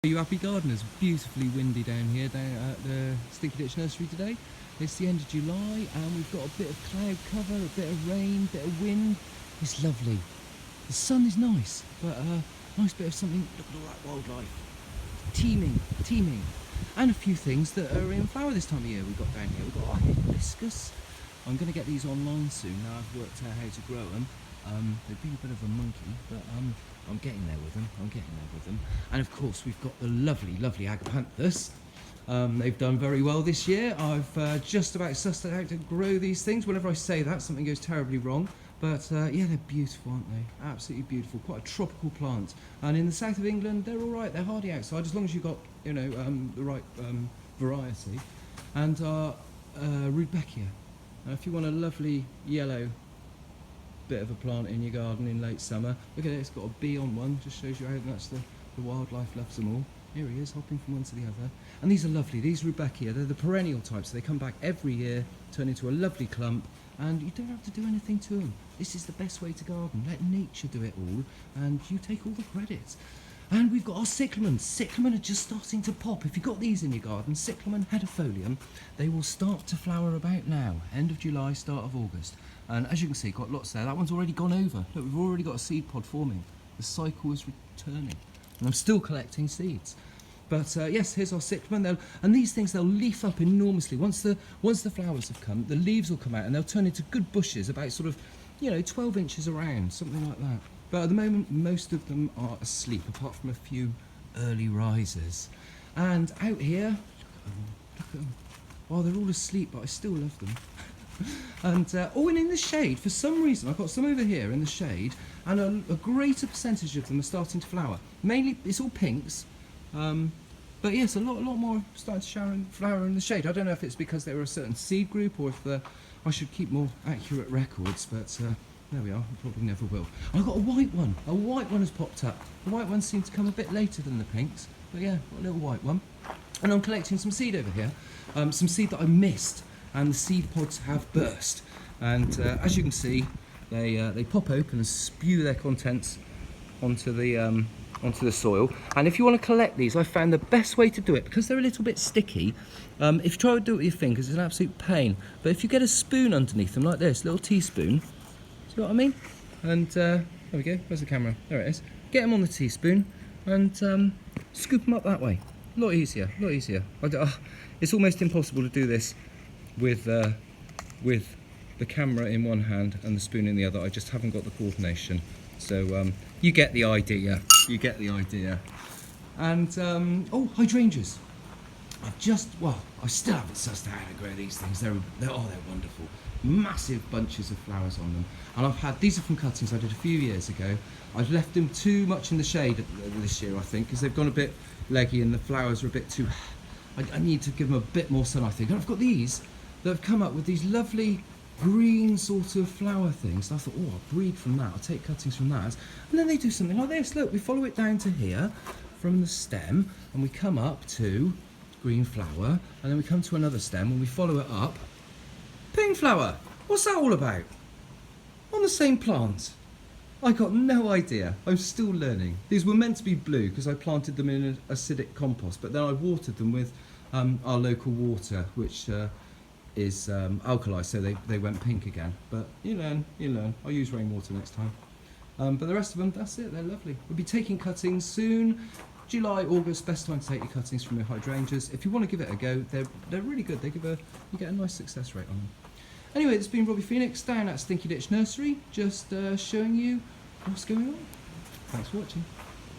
Are you happy gardeners? Beautifully windy down here, down at the Stinky Nursery today. It's the end of July and we've got a bit of cloud cover, a bit of rain, a bit of wind. It's lovely. The sun is nice, but a nice bit of something. Look at all that wildlife. Teeming. And a few things that are in flower this time of year we've got down here. We've got our hibiscus. I'm going to get these online soon now I've worked out how to grow them. They've been a bit of a monkey, but I'm getting there with them. And of course we've got the lovely agapanthus. They've done very well this year. I've just about sussed it out to grow these things. Whenever I say that, something goes terribly wrong. But yeah, they're beautiful, aren't they? Absolutely beautiful. Quite a tropical plant. And in the south of England, they're all right. They're hardy outside as long as you've got, you know, the right variety. And rudbeckia. If you want a lovely yellow bit of a plant in your garden in late summer, look at it. It's got a bee on one. Just shows you how that's the wildlife loves them all. Here he is, hopping from one to the other. And these are lovely. These rudbeckia, they're the perennial types. So they come back every year, turn into a lovely clump, and you don't have to do anything to them. This is the best way to garden. Let nature do it all, and you take all the credit. And we've got our cyclamens. Cyclamen are just starting to pop. If you've got these in your garden, cyclamen hedifolium, they will start to flower about now. End of July, start of August. And as you can see, got lots there. That one's already gone over. Look, we've already got a seed pod forming. The cycle is returning. And I'm still collecting seeds. But yes, here's our cyclamen. And these things, they'll leaf up enormously. Once the flowers have come, the leaves will come out and they'll turn into good bushes, about sort of, you know, 12 inches around, something like that. But at the moment, most of them are asleep, apart from a few early risers. And out here, look at them. Oh, they're all asleep, but I still love them. And in the shade, for some reason, I've got some over here in the shade, and a greater percentage of them are starting to flower. Mainly, it's all pinks, but yes, a lot more starting to flower in the shade. I don't know if it's because they were a certain seed group, or if I should keep more accurate records, but there we are, I probably never will. I've got a white one. A white one has popped up. The white ones seem to come a bit later than the pinks, but yeah, got a little white one. And I'm collecting some seed over here, some seed that I missed, and the seed pods have burst. And as you can see, they pop open and spew their contents onto the soil. And if you want to collect these, I found the best way to do it, because they're a little bit sticky. If you try to do it with your fingers, it's an absolute pain. But if you get a spoon underneath them like this, a little teaspoon, see what I mean? And there we go, where's the camera? There it is. Get them on the teaspoon and scoop them up that way. A lot easier. It's almost impossible to do this with the camera in one hand and the spoon in the other. I just haven't got the coordination. So you get the idea. And hydrangeas. I still haven't sussed out how to grow these things. They're wonderful. Massive bunches of flowers on them. And these are from cuttings I did a few years ago. I've left them too much in the shade this year, I think, because they've gone a bit leggy and the flowers are a bit too... I need to give them a bit more sun, I think. And I've got these that have come up with these lovely green sort of flower things. And I thought, I'll breed from that. I'll take cuttings from that. And then they do something like this. Look, we follow it down to here from the stem and we come up to green flower, and then we come to another stem and we follow it up. Pink flower. What's that all about? On the same plant. I got no idea. I'm still learning. These were meant to be blue because I planted them in an acidic compost, but then I watered them with our local water, which is alkali, so they went pink again. But you learn. I'll use rainwater next time. But the rest of them, that's it. They're lovely. We'll be taking cuttings soon. July, August, best time to take your cuttings from your hydrangeas. If you want to give it a go, they're really good. You get a nice success rate on them. Anyway, it's been Robbie Phoenix down at Stinky Nursery, just showing you what's going on. Thanks for watching.